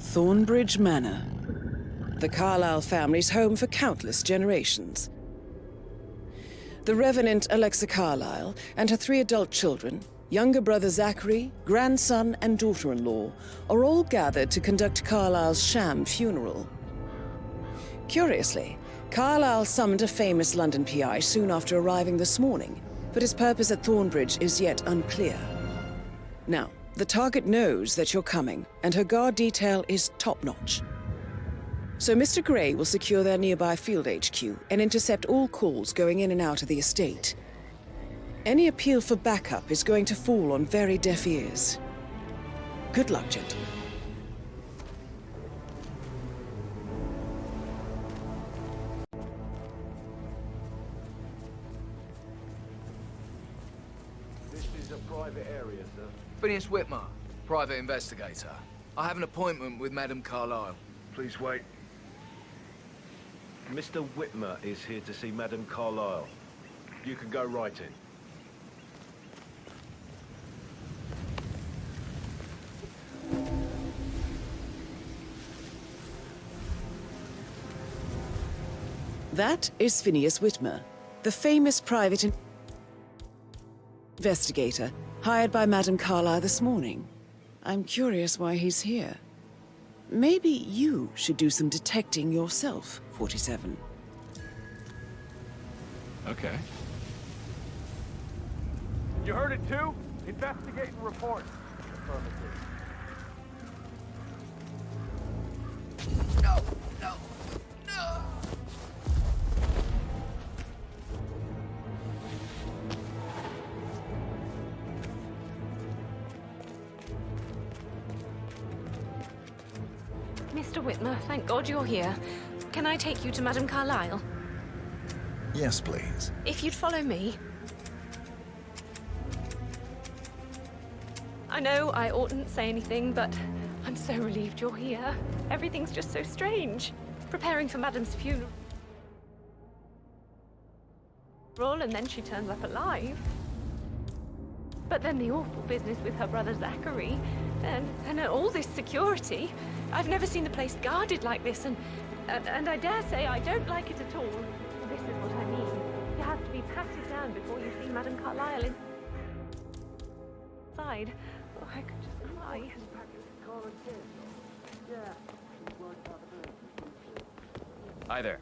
Thornbridge Manor. The Carlyle family's home for countless generations. The Revenant Alexa Carlyle and her 3 adult children, younger brother Zachary, grandson and daughter-in-law, are all gathered to conduct Carlyle's sham funeral. Curiously, Carlyle summoned a famous London PI soon after arriving this morning, but his purpose at Thornbridge is yet unclear. Now, the target knows that you're coming, and her guard detail is top-notch. So Mr. Gray will secure their nearby field HQ and intercept all calls going in and out of the estate. Any appeal for backup is going to fall on very deaf ears. Good luck, gentlemen. This is a private area, sir. Phineas Whitmer, private investigator. I have an appointment with Madame Carlyle. Please wait. Mr. Whitmer is here to see Madame Carlyle. You can go right in. That is Phineas Whitmer, the famous private investigator hired by Madame Carlyle this morning. I'm curious why he's here. Maybe you should do some detecting yourself, 47. Okay. You heard it too? Investigate and report. Affirmative. No! No! No! Mr. Whitmer, thank God you're here. Can I take you to Madame Carlyle? Yes, please. If you'd follow me. I know I oughtn't say anything, but I'm so relieved you're here. Everything's just so strange. Preparing for Madame's funeral, and then she turns up alive. But then the awful business with her brother Zachary, and all this security. I've never seen the place guarded like this, and I dare say I don't like it at all. This is what I mean. You have to be patted down before you see Madame Carlyle inside. Oh, I could just cry. Hi there.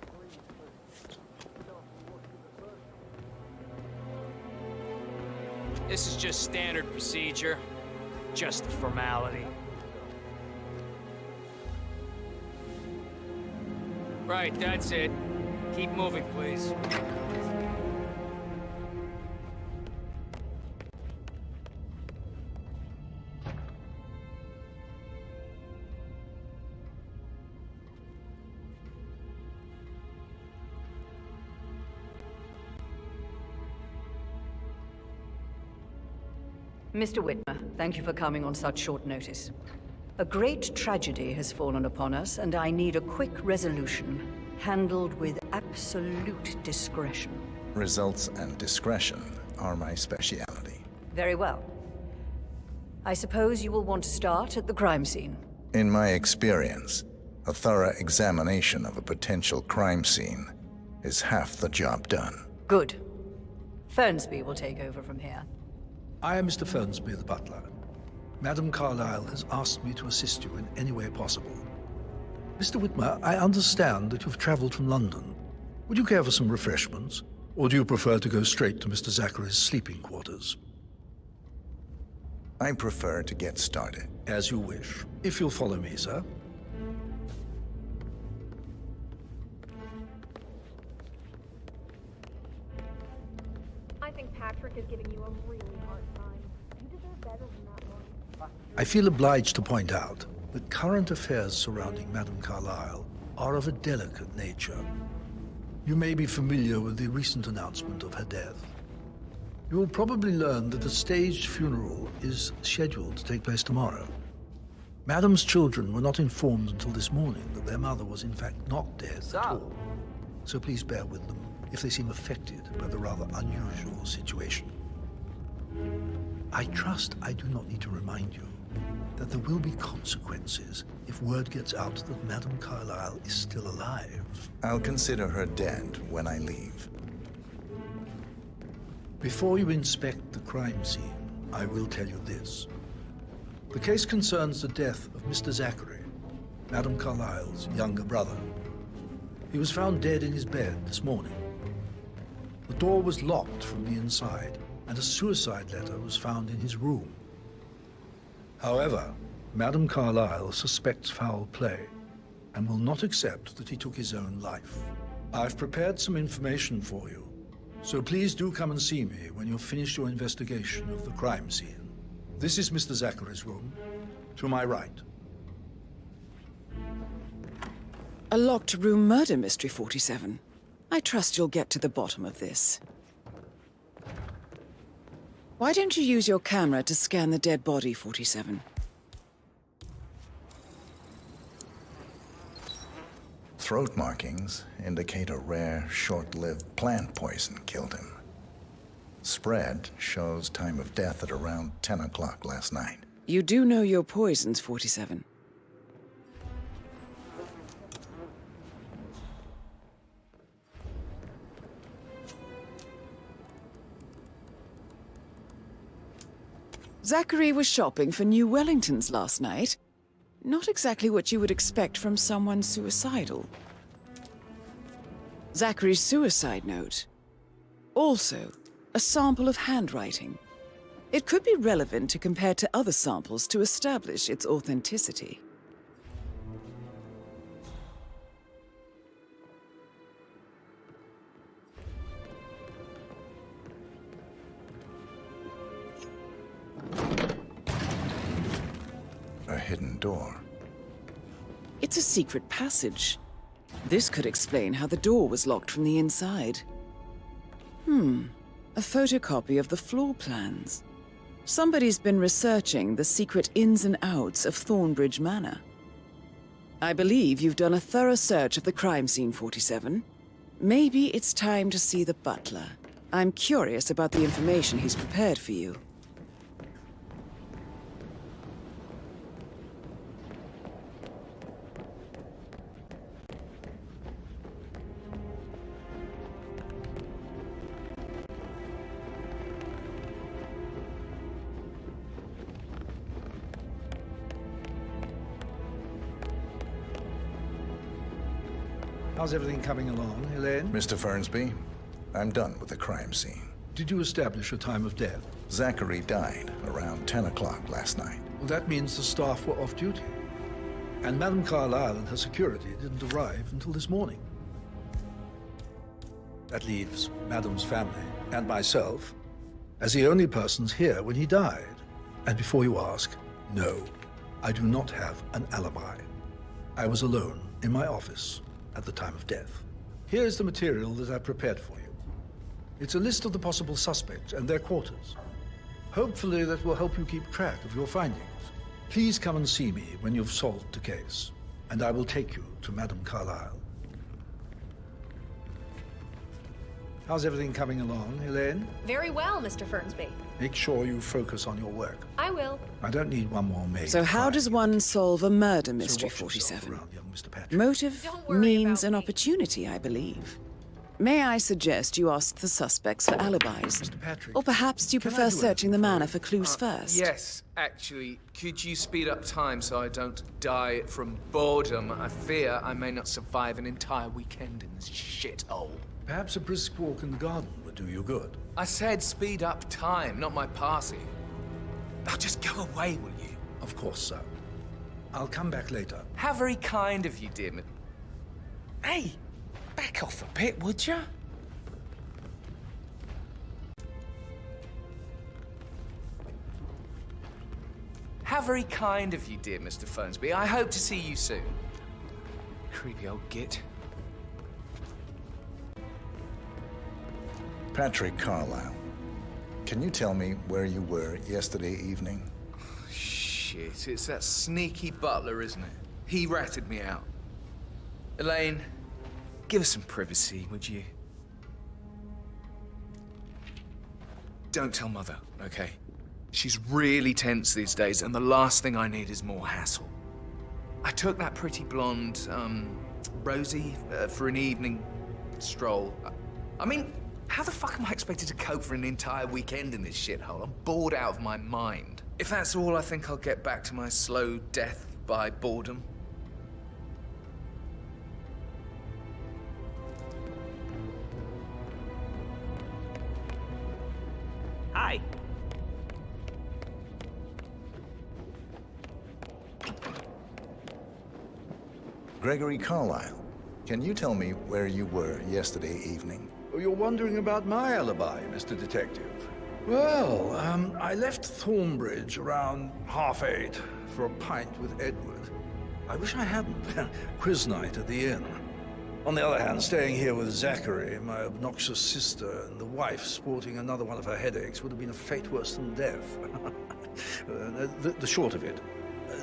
This is just standard procedure. Just a formality. Right, that's it. Keep moving, please. Mr. Whitmer, thank you for coming on such short notice. A great tragedy has fallen upon us, and I need a quick resolution, handled with absolute discretion. Results and discretion are my speciality. Very well. I suppose you will want to start at the crime scene. In my experience, a thorough examination of a potential crime scene is half the job done. Good. Fernsby will take over from here. I am Mr. Fernsby, the butler. Madame Carlyle has asked me to assist you in any way possible. Mr. Whitmer, I understand that you've traveled from London. Would you care for some refreshments? Or do you prefer to go straight to Mr. Zachary's sleeping quarters? I prefer to get started. As you wish. If you'll follow me, sir. I think Patrick is giving you a really hard time. You deserve better than that one. I feel obliged to point out that current affairs surrounding Madame Carlyle are of a delicate nature. You may be familiar with the recent announcement of her death. You will probably learn that a staged funeral is scheduled to take place tomorrow. Madame's children were not informed until this morning that their mother was in fact not dead at all. So please bear with them if they seem affected by the rather unusual situation. I trust I do not need to remind you that there will be consequences if if word gets out that Madame Carlyle is still alive. I'll consider her dead when I leave. Before you inspect the crime scene, I will tell you this. The case concerns the death of Mr. Zachary, Madame Carlyle's younger brother. He was found dead in his bed this morning. The door was locked from the inside, and a suicide letter was found in his room. However, Madame Carlyle suspects foul play and will not accept that he took his own life. I've prepared some information for you, so please do come and see me when you've finished your investigation of the crime scene. This is Mr. Zachary's room, to my right. A locked room murder mystery, 47. I trust you'll get to the bottom of this. Why don't you use your camera to scan the dead body, 47? Throat markings indicate a rare, short-lived plant poison killed him. Spread shows time of death at around 10 o'clock last night. You do know your poisons, 47. Zachary was shopping for new Wellingtons last night. Not exactly what you would expect from someone suicidal. Zachary's suicide note. Also, a sample of handwriting. It could be relevant to compare to other samples to establish its authenticity. A hidden door. It's a secret passage. This could explain how the door was locked from the inside. A photocopy of the floor plans. Somebody's been researching the secret ins and outs of Thornbridge Manor. I believe you've done a thorough search of the crime scene, 47. Maybe it's time to see the butler. I'm curious about the information he's prepared for you. How's everything coming along, Elaine? Mr. Fernsby, I'm done with the crime scene. Did you establish a time of death? Zachary died around 10 o'clock last night. Well, that means the staff were off duty. And Madame Carlyle and her security didn't arrive until this morning. That leaves Madame's family and myself as the only persons here when he died. And before you ask, no, I do not have an alibi. I was alone in my office at the time of death. Here's the material that I've prepared for you. It's a list of the possible suspects and their quarters. Hopefully that will help you keep track of your findings. Please come and see me when you've solved the case, and I will take you to Madame Carlyle. How's everything coming along, Elaine? Very well, Mr. Fernsby. Make sure you focus on your work. I will. I don't need one more maid. So how does one solve a murder mystery, So watch yourself 47? around, young Mr. Patrick. Motive, Don't worry means, about and me. opportunity, I believe. May I suggest you ask the suspects for alibis? Mr. Patrick, Or perhaps do you can I prefer do searching the anything for manor you? for clues first? Yes, actually. Could you speed up time so I don't die from boredom? I fear I may not survive an entire weekend in this shithole. Perhaps a brisk walk in the garden would do you good. I said speed up time, not my passing. Now just go away, will you? Of course, sir. I'll come back later. How very kind of you, dear. Hey, back off a bit, would you? How very kind of you, dear Mr. Fernsby. I hope to see you soon. Creepy old git. Patrick Carlyle, can you tell me where you were yesterday evening? Shit, it's that sneaky butler, isn't it? He ratted me out. Elaine, give us some privacy, would you? Don't tell Mother, okay? She's really tense these days, and the last thing I need is more hassle. I took that pretty blonde, Rosie, for an evening stroll. I mean, how the fuck am I expected to cope for an entire weekend in this shithole? I'm bored out of my mind. If that's all, I think I'll get back to my slow death by boredom. Hi. Gregory Carlyle, can you tell me where you were yesterday evening? You're wondering about my alibi, Mr. Detective. Well, I left Thornbridge around 8:30 for a pint with Edward. I wish I hadn't. Quiz night at the inn. On the other hand, staying here with Zachary, my obnoxious sister, and the wife sporting another one of her headaches would have been a fate worse than death. The short of it,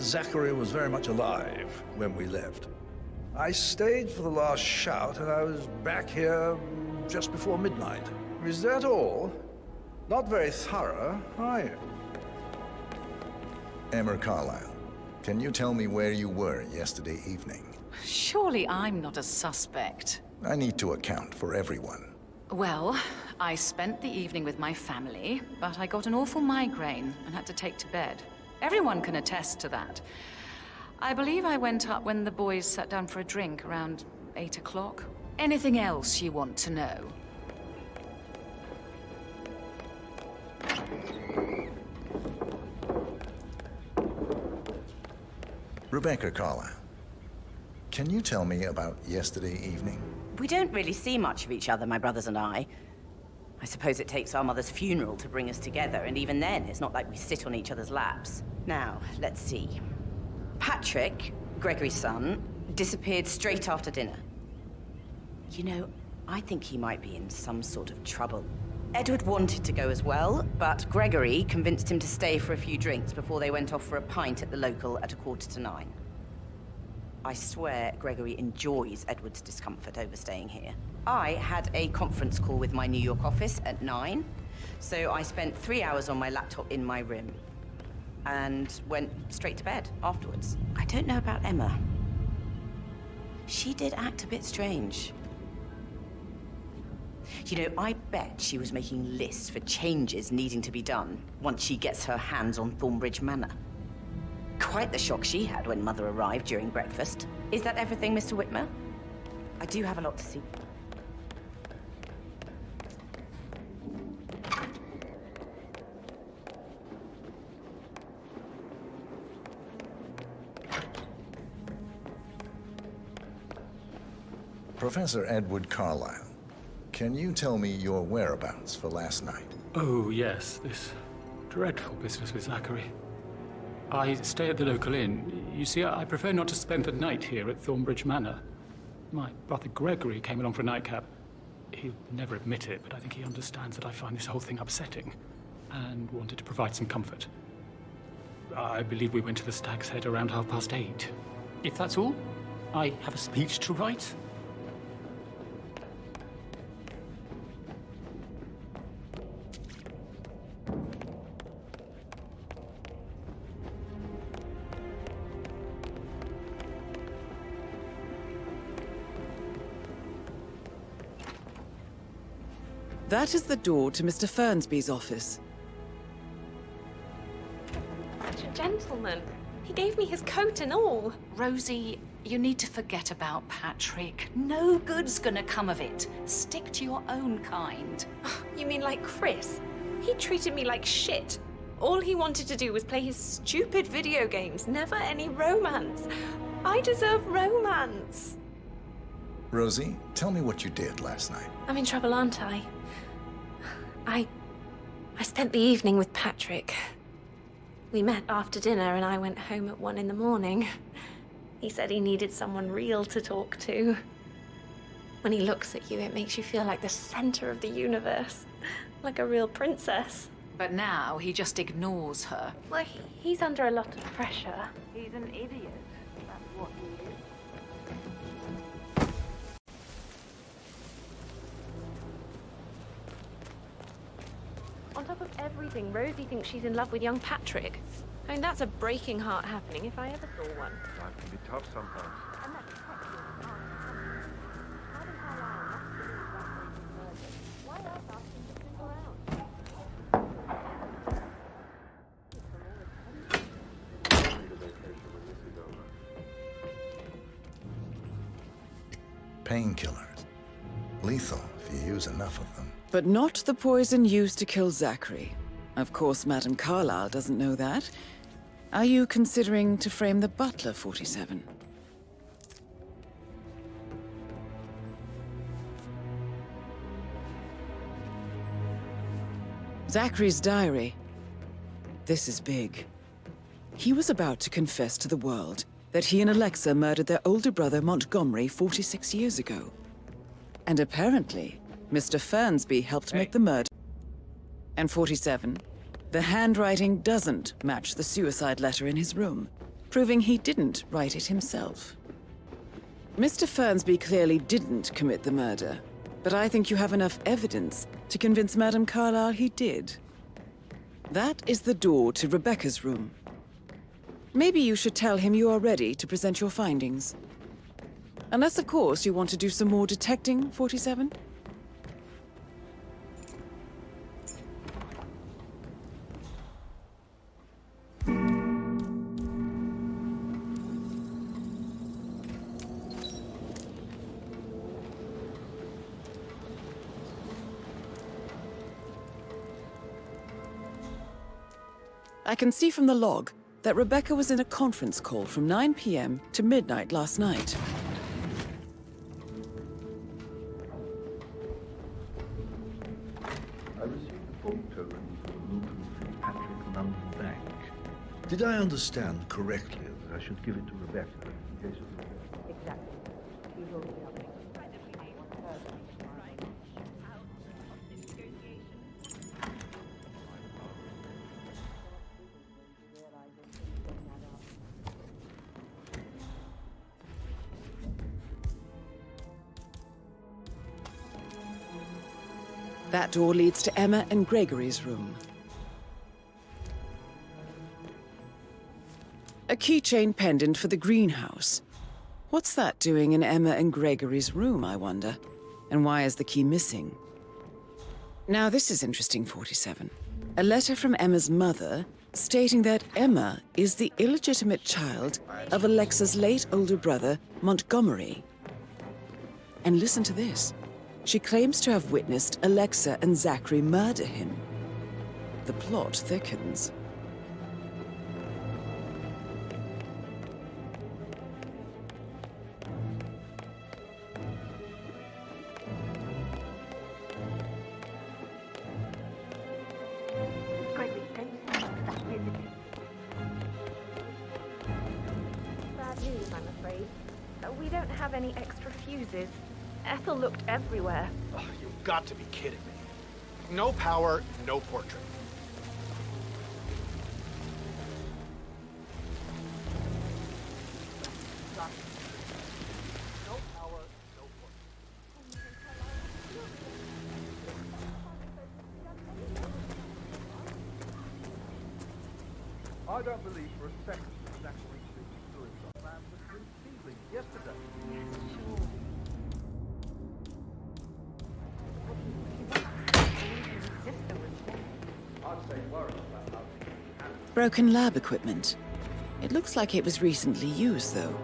Zachary was very much alive when we left. I stayed for the last shout, and I was back here just before midnight. Is that all? Not very thorough, are you? Emma Carlyle, can you tell me where you were yesterday evening? Surely I'm not a suspect. I need to account for everyone. Well, I spent the evening with my family, but I got an awful migraine and had to take to bed. Everyone can attest to that. I believe I went up when the boys sat down for a drink around 8 o'clock. Anything else you want to know? Rebecca Carlyle, can you tell me about yesterday evening? We don't really see much of each other, my brothers and I. I suppose it takes our mother's funeral to bring us together, and even then, it's not like we sit on each other's laps. Now, let's see. Patrick, Gregory's son, disappeared straight after dinner. You know, I think he might be in some sort of trouble. Edward wanted to go as well, but Gregory convinced him to stay for a few drinks before they went off for a pint at the local at 9:15. I swear Gregory enjoys Edward's discomfort over staying here. I had a conference call with my New York office at 9, so I spent 3 hours on my laptop in my room and went straight to bed afterwards. I don't know about Emma. She did act a bit strange. You know, I bet she was making lists for changes needing to be done once she gets her hands on Thornbridge Manor. Quite the shock she had when Mother arrived during breakfast. Is that everything, Mr. Whitmer? I do have a lot to see. Professor Edward Carlyle, can you tell me your whereabouts for last night? Oh, yes, this dreadful business with Zachary. I stay at the local inn. You see, I prefer not to spend the night here at Thornbridge Manor. My brother Gregory came along for a nightcap. He'll never admit it, but I think he understands that I find this whole thing upsetting and wanted to provide some comfort. I believe we went to the Stag's Head around 8:30. If that's all, I have a speech to write. That is the door to Mr. Fernsby's office. Such a gentleman. He gave me his coat and all. Rosie, you need to forget about Patrick. No good's gonna come of it. Stick to your own kind. You mean like Chris? He treated me like shit. All he wanted to do was play his stupid video games, never any romance. I deserve romance. Rosie, tell me what you did last night. I'm in trouble, aren't I? I spent the evening with Patrick. We met after dinner and I went home at 1 in the morning. He said he needed someone real to talk to. When he looks at you, it makes you feel like the center of the universe. Like a real princess. But now he just ignores her. Well, he's under a lot of pressure. He's an idiot. That's what he is. On top of everything, Rosie thinks she's in love with young Patrick. I mean, that's a breaking heart happening if I ever saw one. Life can be tough painkillers. Lethal if you use enough of them. But not the poison used to kill Zachary. Of course, Madame Carlyle doesn't know that. Are you considering to frame the butler, 47? Zachary's diary. This is big. He was about to confess to the world that he and Alexa murdered their older brother Montgomery 46 years ago. And apparently, Mr. Fernsby helped make the murder. And 47, the handwriting doesn't match the suicide letter in his room, proving he didn't write it himself. Mr. Fernsby clearly didn't commit the murder, but I think you have enough evidence to convince Madame Carlyle he did. That is the door to Rebecca's room. Maybe you should tell him you are ready to present your findings. Unless, of course, you want to do some more detecting, 47? I can see from the log that Rebecca was in a conference call from 9 p.m. to midnight last night. I received a phone token for the movement from Patrick London Bank. Did I understand correctly that I should give it to Rebecca in case of... Exactly. You will be up. That door leads to Emma and Gregory's room. A keychain pendant for the greenhouse. What's that doing in Emma and Gregory's room, I wonder? And why is the key missing? Now this is interesting, 47. A letter from Emma's mother stating that Emma is the illegitimate child of Alexa's late older brother, Montgomery. And listen to this. She claims to have witnessed Alexa and Zachary murder him. The plot thickens. Gregory, don't you see that visit? Bad news, I'm afraid. We don't have any extra fuses. Ethel looked everywhere. Oh, you've got to be kidding me. No power, no portrait. No power, no portrait. I don't believe for a second that Zachary sleeping through his plan was conceiving yesterday. Broken lab equipment. It looks like it was recently used, though.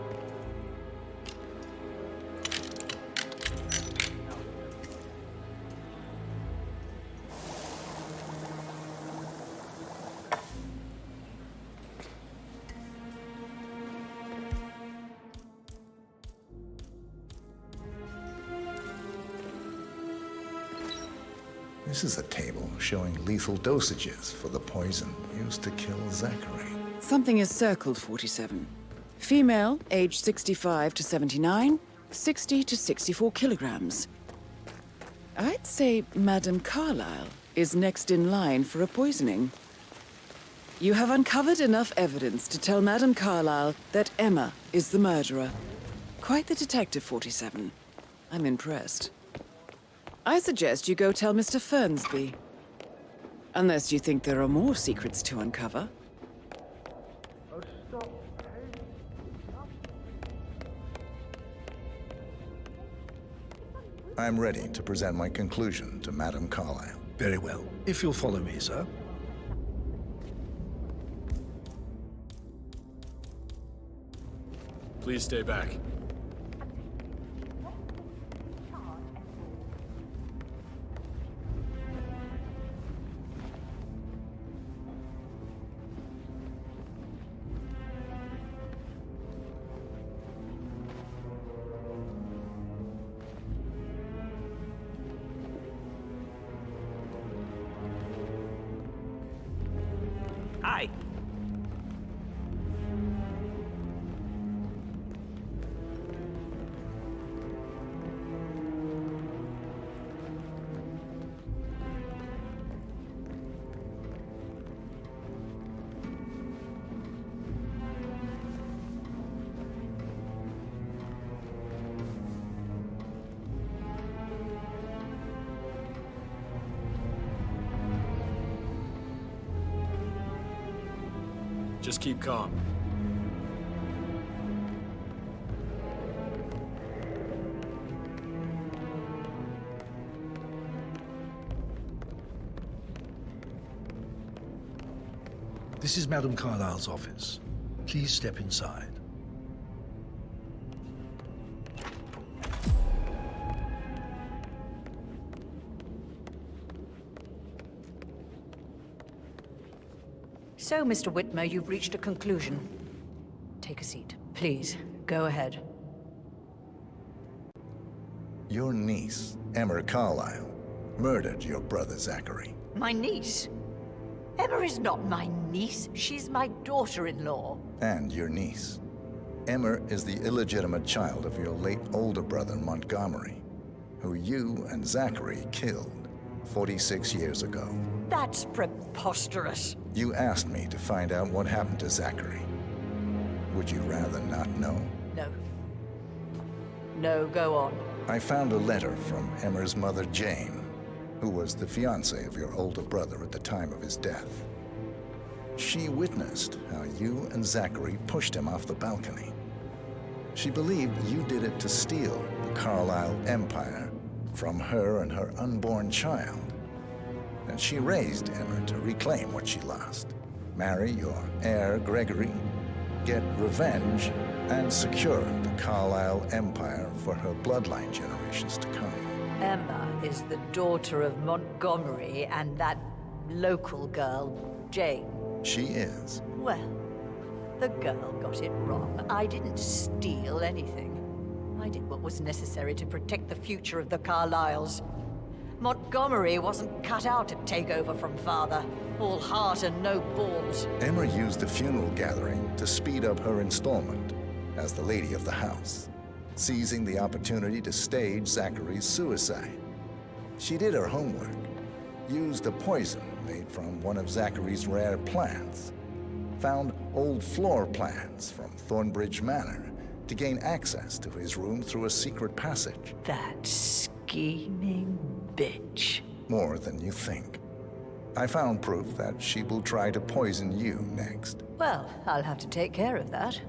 This is a table showing lethal dosages for the poison used to kill Zachary. Something is circled, 47. Female, age 65 to 79, 60 to 64 kilograms. I'd say Madame Carlyle is next in line for a poisoning. You have uncovered enough evidence to tell Madame Carlyle that Emma is the murderer. Quite the detective, 47. I'm impressed. I suggest you go tell Mr. Fernsby. Unless you think there are more secrets to uncover. Oh, stop. I'm ready to present my conclusion to Madame Carlyle. Very well. If you'll follow me, sir. Please stay back. Just keep calm. This is Madame Carlyle's office. Please step inside. So, Mr. Whitmer, you've reached a conclusion. Take a seat. Please, go ahead. Your niece, Emma Carlyle, murdered your brother Zachary. My niece? Emma is not my niece. She's my daughter-in-law. And your niece. Emma is the illegitimate child of your late older brother, Montgomery, who you and Zachary killed 46 years ago. That's preposterous. You asked me to find out what happened to Zachary. Would you rather not know? No. No, go on. I found a letter from Emma's mother, Jane, who was the fiancée of your older brother at the time of his death. She witnessed how you and Zachary pushed him off the balcony. She believed you did it to steal the Carlyle empire from her and her unborn child. And she raised Emma to reclaim what she lost. Marry your heir, Gregory, get revenge, and secure the Carlyle empire for her bloodline generations to come. Emma is the daughter of Montgomery and that local girl, Jane. She is. Well, the girl got it wrong. I didn't steal anything. I did what was necessary to protect the future of the Carlyles. Montgomery wasn't cut out to take over from father. All heart and no balls. Emma used the funeral gathering to speed up her installment as the lady of the house, seizing the opportunity to stage Zachary's suicide. She did her homework, used a poison made from one of Zachary's rare plants, found old floor plans from Thornbridge Manor to gain access to his room through a secret passage. That scheming bitch. More than you think. I found proof that she will try to poison you next. Well, I'll have to take care of that.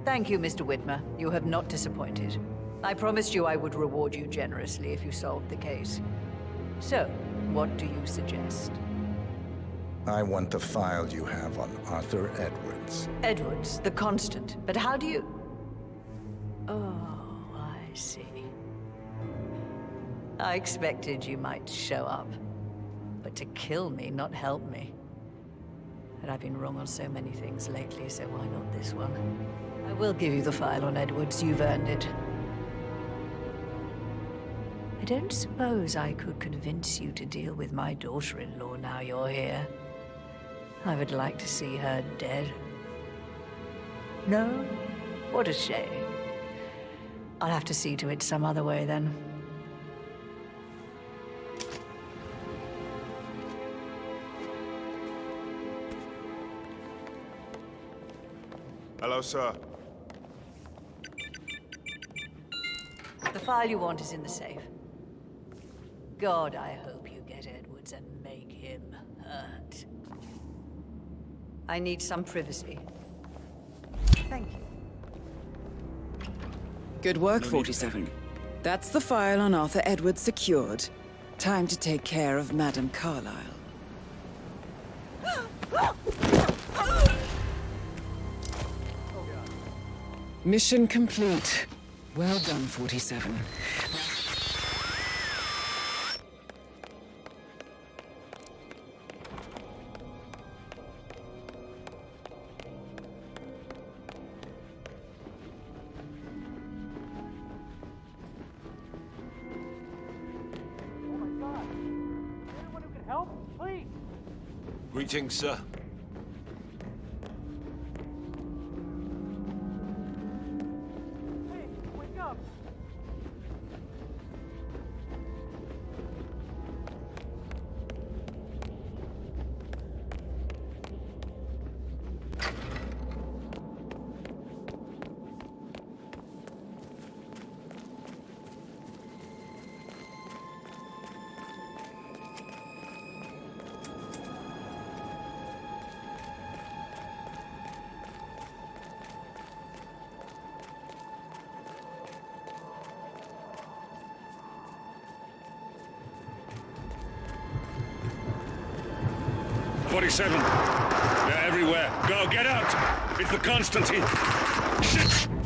Thank you, Mr. Whitmer. You have not disappointed. I promised you I would reward you generously if you solved the case. So, what do you suggest? I want the file you have on Arthur Edwards. Edwards, the Constant. But how do you... Oh, I see. I expected you might show up. But to kill me, not help me. But I've been wrong on so many things lately, so why not this one? I will give you the file on Edwards. You've earned it. I don't suppose I could convince you to deal with my daughter-in-law now you're here. I would like to see her dead. No? What a shame. I'll have to see to it some other way then. Hello, sir. The file you want is in the safe. God, I hope you get Edwards and make him hurt. I need some privacy. Thank you. Good work, 47. That's the file on Arthur Edwards secured. Time to take care of Madame Carlyle. Mission complete. Well done, 47. Greetings, sir. 47. They're everywhere. Go, get out! It's the Constantine. Shit!